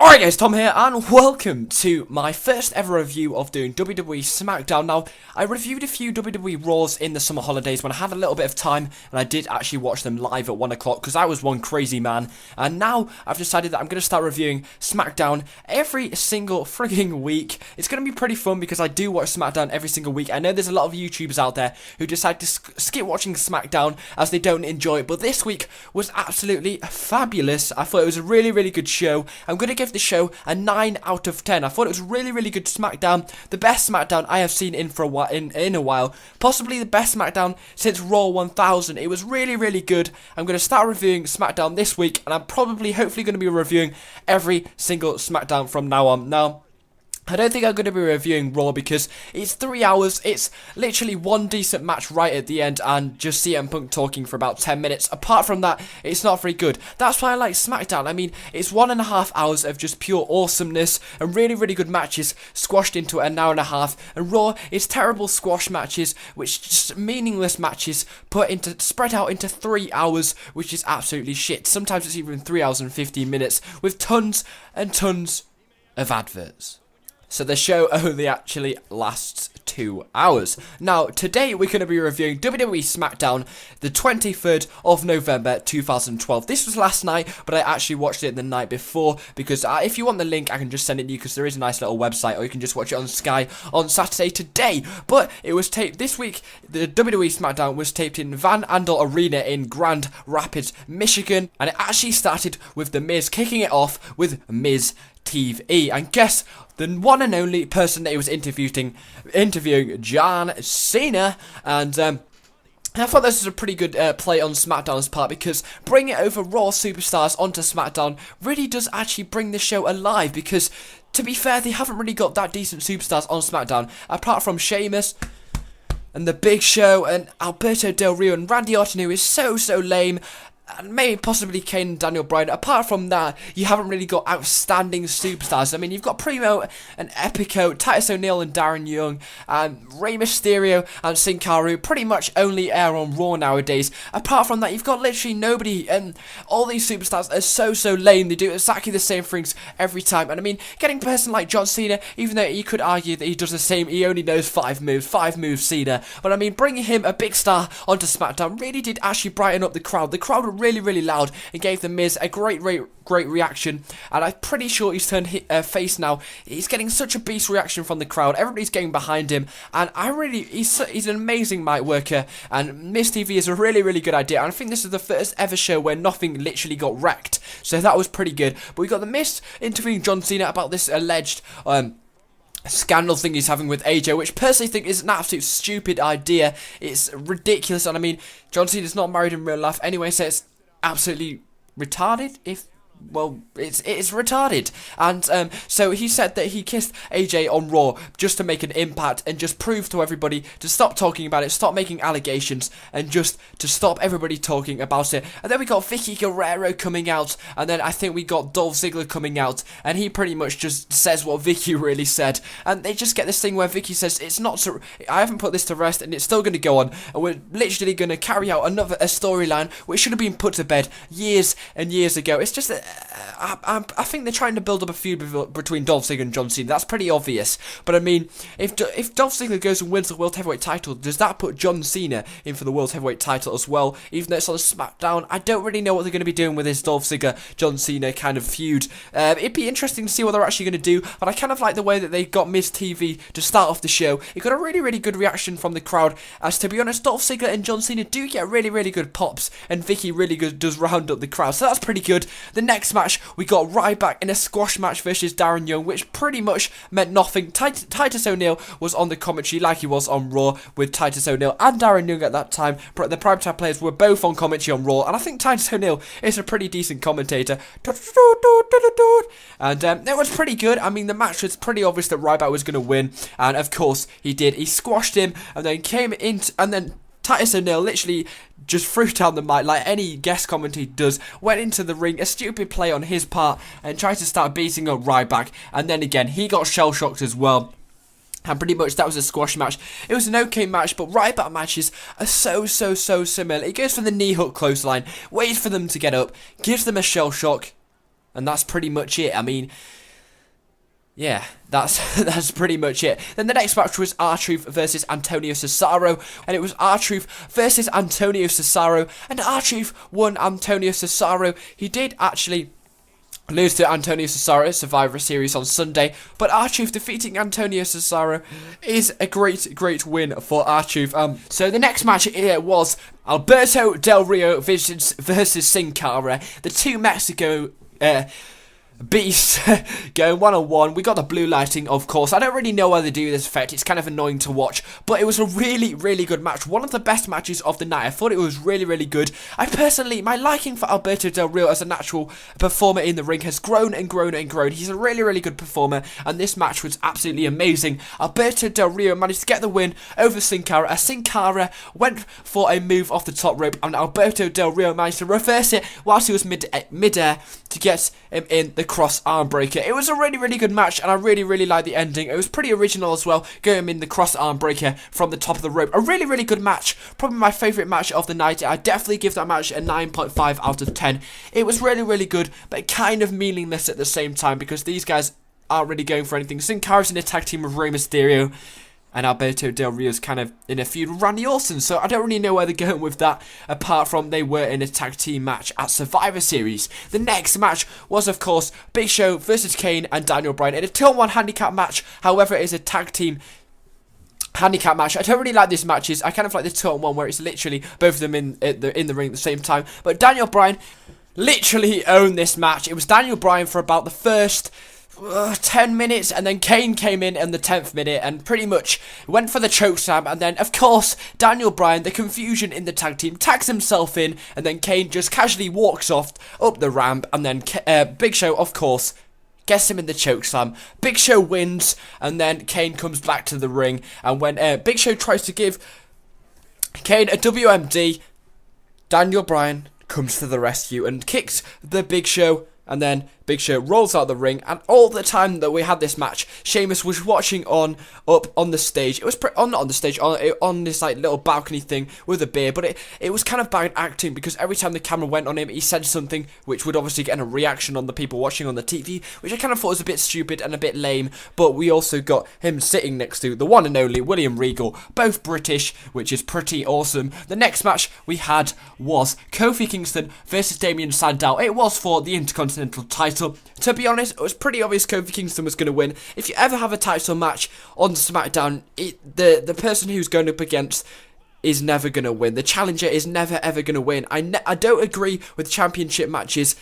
Alright guys, Tom here, and welcome to my first ever review of doing WWE SmackDown. Now, I reviewed a few WWE Raws in the summer holidays when I had a little bit of time, and I did actually watch them live at 1 o'clock, because I was one crazy man. And now, I've decided that I'm going to start reviewing SmackDown every single frigging week. It's going to be pretty fun, because I do watch SmackDown every single week. I know there's a lot of YouTubers out there who decide to skip watching SmackDown as they don't enjoy it, but this week was absolutely fabulous. I thought it was a really, really good show. I'm going to give the show a 9 out of 10. I thought it was really, really good SmackDown. The best SmackDown I have seen in a while. Possibly the best SmackDown since Raw 1000. It was really, really good. I'm going to start reviewing SmackDown this week, and I'm hopefully going to be reviewing every single SmackDown from now on. Now, I don't think I'm going to be reviewing Raw because it's 3 hours, it's literally one decent match right at the end and just CM Punk talking for about 10 minutes. Apart from that, it's not very good. That's why I like SmackDown. I mean, it's 1.5 hours of just pure awesomeness and really, really good matches squashed into an hour and a half. And Raw is terrible squash matches, which just meaningless matches spread out into 3 hours, which is absolutely shit. Sometimes it's even 3 hours and 15 minutes with tons and tons of adverts. So the show only actually lasts 2 hours. Now, today we're going to be reviewing WWE SmackDown, the 23rd of November 2012. This was last night, but I actually watched it the night before, because if you want the link, I can just send it to you, because there is a nice little website, or you can just watch it on Sky on Saturday today. But it was taped this week. The WWE SmackDown was taped in Van Andel Arena in Grand Rapids, Michigan, and it actually started with The Miz kicking it off with Miz TV, and guess the one and only person that he was interviewing John Cena. And I thought this was a pretty good play on SmackDown's part, because bringing it over Raw superstars onto SmackDown really does actually bring the show alive, because to be fair, they haven't really got that decent superstars on SmackDown apart from Sheamus and The Big Show and Alberto Del Rio and Randy Orton, who is so lame, and maybe possibly Kane and Daniel Bryan. Apart from that, you haven't really got outstanding superstars. I mean, you've got Primo and Epico, Titus O'Neil and Darren Young, and Rey Mysterio and Sin Cara, pretty much only air on Raw nowadays. Apart from that, you've got literally nobody, and all these superstars are so lame. They do exactly the same things every time. And I mean, getting a person like John Cena, even though you could argue that he does the same, he only knows 5 moves Cena. But I mean, bringing him, a big star, onto SmackDown really did actually brighten up the crowd. The crowd were really loud and gave The Miz a great reaction, and I'm pretty sure he's turned face now. He's getting such a beast reaction from the crowd. Everybody's getting behind him, and he's an amazing mic worker, and Miz TV is a really good idea. And I think this is the first ever show where nothing literally got wrecked, so that was pretty good. But we got The Miz interviewing John Cena about this alleged scandal thing he's having with AJ, which personally think is an absolute stupid idea. It's ridiculous, and I mean, John Cena's not married in real life anyway, so it's absolutely retarded. It's retarded. And so he said that he kissed AJ on Raw just to make an impact and just prove to everybody to stop talking about it, stop making allegations, and just to stop everybody talking about it. And then we got Vicky Guerrero coming out, and then I think we got Dolph Ziggler coming out, and he pretty much just says what Vicky really said. And they just get this thing where Vicky says, I haven't put this to rest, and it's still going to go on, and we're literally going to carry out a storyline which should have been put to bed years and years ago. It's just that I think they're trying to build up a feud between Dolph Ziggler and John Cena. That's pretty obvious. But I mean, if Dolph Ziggler goes and wins the World Heavyweight title, does that put John Cena in for the World Heavyweight title as well? Even though it's on SmackDown, I don't really know what they're going to be doing with this Dolph Ziggler John Cena kind of feud. It'd be interesting to see what they're actually going to do. But I kind of like the way that they got Miz TV to start off the show. It got a really good reaction from the crowd. As to be honest, Dolph Ziggler and John Cena do get really good pops, and Vicky really does round up the crowd. So that's pretty good. The next match, we got Ryback in a squash match versus Darren Young, which pretty much meant nothing. Titus O'Neil was on the commentary like he was on Raw, with Titus O'Neil and Darren Young at that time. The primetime players were both on commentary on Raw, and I think Titus O'Neil is a pretty decent commentator. And it was pretty good. I mean, the match was pretty obvious that Ryback was going to win, and of course he did. He squashed him, and then came in, and then Titus O'Neil literally just threw down the mic like any guest commentator does, went into the ring, a stupid play on his part, and tried to start beating up Ryback, and then again, he got shell-shocked as well. And pretty much that was a squash match. It was an okay match, but Ryback matches are so similar. He goes for the knee hook clothesline, waits for them to get up, gives them a shell shock, and that's pretty much it. I mean, yeah, that's pretty much it. Then the next match was R-Truth versus Antonio Cesaro, and it was R-Truth versus Antonio Cesaro, and R-Truth won Antonio Cesaro. He did actually lose to Antonio Cesaro Survivor Series on Sunday, but R-Truth defeating Antonio Cesaro is a great win for R-Truth. So the next match was Alberto Del Rio versus Sin Cara, the two Mexico beasts going one-on-one. We got the blue lighting, of course. I don't really know why they do this effect. It's kind of annoying to watch, but it was a really good match. One of the best matches of the night. I thought it was really good. I personally, my liking for Alberto Del Rio as a natural performer in the ring has grown and grown. He's a really good performer, and this match was absolutely amazing. Alberto Del Rio managed to get the win over Sin Cara. Sin Cara went for a move off the top rope, and Alberto Del Rio managed to reverse it whilst he was mid-air to get him in the cross arm breaker. It was a really good match, and I really liked the ending. It was pretty original as well, going in the cross arm breaker from the top of the rope. A really good match, probably my favourite match of the night. I definitely give that match a 9.5 out of 10. It was really good, but kind of meaningless at the same time, because these guys aren't really going for anything. Sin Cara's in a tag team with Rey Mysterio, and Alberto Del Rio's kind of in a feud with Randy Orton, so I don't really know where they're going with that, apart from they were in a tag team match at Survivor Series. The next match was, of course, Big Show versus Kane and Daniel Bryan in a 2-on-1 handicap match. However, it is a tag team handicap match. I don't really like these matches. I kind of like the 2-on-1 where it's literally both of them in the ring at the same time. But Daniel Bryan literally owned this match. It was Daniel Bryan for about the first 10 minutes, and then Kane came in the 10th minute and pretty much went for the chokeslam, and then of course Daniel Bryan, the confusion in the tag team, tags himself in, and then Kane just casually walks off up the ramp, and then Big Show, of course, gets him in the chokeslam. Big Show wins, and then Kane comes back to the ring, and when Big Show tries to give Kane a WMD, Daniel Bryan comes to the rescue and kicks the Big Show, and then Big Show rolls out the ring. And all the time that we had this match, Sheamus was watching up on the stage. It was not on the stage, on this like little balcony thing with a beer, but it was kind of bad acting, because every time the camera went on him, he said something which would obviously get a reaction on the people watching on the TV, which I kind of thought was a bit stupid and a bit lame. But we also got him sitting next to the one and only William Regal, both British, which is pretty awesome. The next match we had was Kofi Kingston versus Damien Sandow. It was for the Intercontinental title. To be honest, it was pretty obvious Kofi Kingston was going to win. If you ever have a title match on SmackDown, the person who's going up against is never going to win. The challenger is never ever going to win. I don't agree with championship matches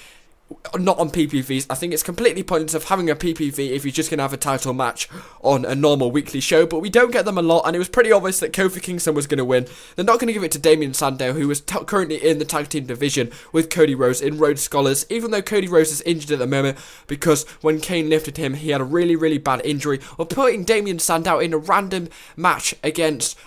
not on PPVs. I think it's completely pointless of having a PPV if you're just going to have a title match on a normal weekly show, but we don't get them a lot, and it was pretty obvious that Kofi Kingston was going to win. They're not going to give it to Damien Sandow, who is currently in the tag team division with Cody Rhodes in Rhodes Scholars, even though Cody Rhodes is injured at the moment, because when Kane lifted him, he had a really bad injury. Or putting Damien Sandow in a random match against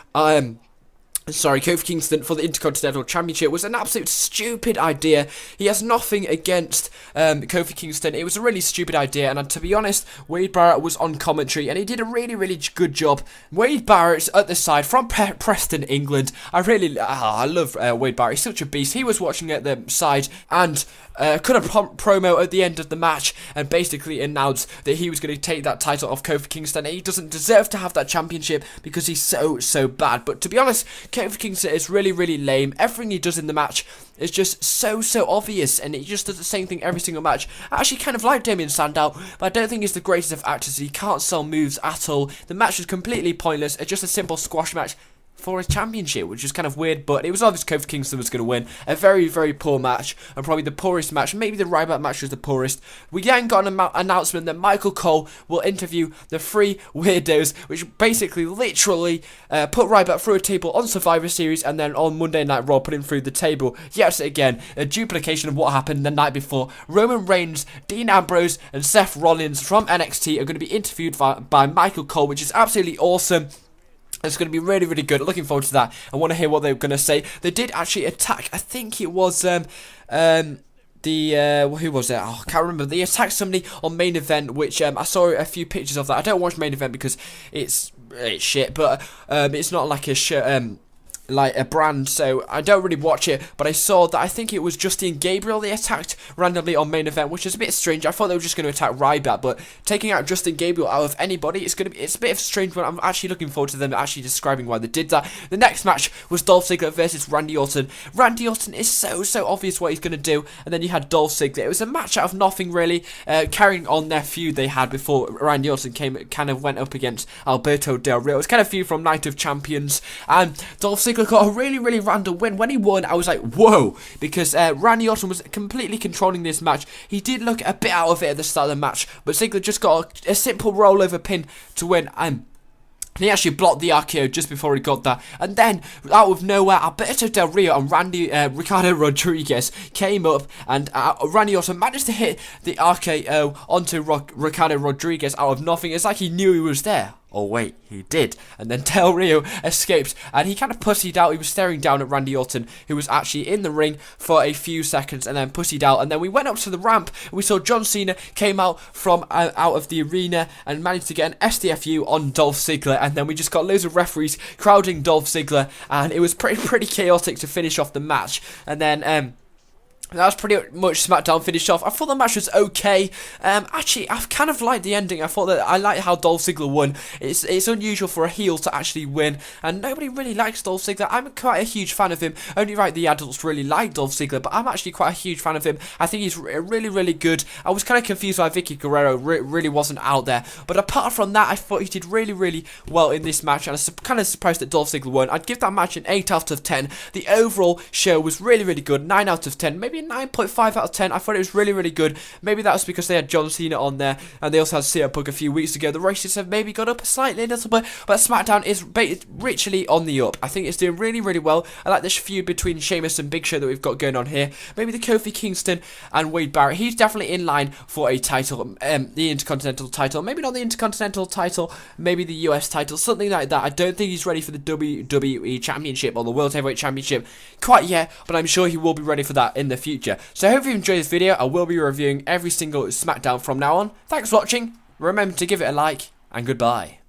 Kofi Kingston for the Intercontinental Championship was an absolute stupid idea. He has nothing against Kofi Kingston. It was a really stupid idea, and to be honest, Wade Barrett was on commentary, and he did a really good job. Wade Barrett's at the side from Preston, England. I love Wade Barrett. He's such a beast. He was watching at the side and cut a promo at the end of the match and basically announced that he was going to take that title off Kofi Kingston. He doesn't deserve to have that championship because he's so bad. But to be honest, Kofi Kingston is really lame. Everything he does in the match is just so obvious, and he just does the same thing every single match. I actually kind of like Damien Sandow, but I don't think he's the greatest of actors. He can't sell moves at all. The match was completely pointless. It's just a simple squash match for a championship, which is kind of weird, but it was obvious Kofi Kingston was going to win. A very poor match, and probably the poorest match. Maybe the Ryback match was the poorest. We then got an announcement that Michael Cole will interview the three weirdos, which basically literally put Ryback through a table on Survivor Series, and then on Monday Night Raw put him through the table. Yes, again, a duplication of what happened the night before. Roman Reigns, Dean Ambrose, and Seth Rollins from NXT are going to be interviewed by Michael Cole, which is absolutely awesome. It's going to be really good. Looking forward to that. I want to hear what they're going to say. They did actually attack, I think it was who was it? Oh, I can't remember. They attacked somebody on Main Event, which I saw a few pictures of that. I don't watch Main Event because it's shit, but it's not like a show. like a brand, so I don't really watch it, but I saw that I think it was Justin Gabriel they attacked randomly on main event, which is a bit strange. I thought they were just going to attack Ryback, but taking out Justin Gabriel out of anybody, it's a bit of a strange one. I'm actually looking forward to them actually describing why they did that. The next match was Dolph Ziggler versus Randy Orton. Randy Orton is so obvious what he's going to do, and then you had Dolph Ziggler. It was a match out of nothing really, carrying on their feud they had before Randy Orton kind of went up against Alberto Del Rio. It was kind of feud from Night of Champions, and Dolph Ziggler got a really random win. When he won, I was like, whoa, because Randy Orton was completely controlling this match. He did look a bit out of it at the start of the match, but Ziggler just got a simple rollover pin to win, and he actually blocked the RKO just before he got that. And then, out of nowhere, Alberto Del Rio and Ricardo Rodriguez came up, and Randy Orton managed to hit the RKO onto Ricardo Rodriguez out of nothing. It's like he knew he was there. Oh wait, he did. And then Del Rio escaped, and he kind of pussied out. He was staring down at Randy Orton, who was actually in the ring for a few seconds, and then pussied out. And then we went up to the ramp, and we saw John Cena came out from out of the arena and managed to get an STFU on Dolph Ziggler. And then we just got loads of referees crowding Dolph Ziggler, and it was pretty chaotic to finish off the match. And then that was pretty much SmackDown finished off. I thought the match was okay. Actually, I've kind of liked the ending. I like how Dolph Ziggler won. It's unusual for a heel to actually win, and nobody really likes Dolph Ziggler. I'm quite a huge fan of him. Only the adults really like Dolph Ziggler, but I'm actually quite a huge fan of him. I think he's really good. I was kind of confused why Vicky Guerrero really wasn't out there, but apart from that, I thought he did really well in this match, and I'm kind of surprised that Dolph Ziggler won. I'd give that match an 8 out of 10. The overall show was really good. 9 out of 10, maybe 9.5 out of 10. I thought it was really good. Maybe that was because they had John Cena on there, and they also had CM Punk a few weeks ago. The ratings have maybe gone up slightly a little bit, but SmackDown is richly on the up. I think it's doing really well. I like this feud between Sheamus and Big Show that we've got going on here. Maybe the Kofi Kingston and Wade Barrett. He's definitely in line for a title, the Intercontinental title. Maybe not the Intercontinental title, maybe the US title, something like that. I don't think he's ready for the WWE Championship or the World Heavyweight Championship quite yet, but I'm sure he will be ready for that in the future. So I hope you enjoyed this video. I will be reviewing every single SmackDown from now on. Thanks for watching. Remember to give it a like, and goodbye.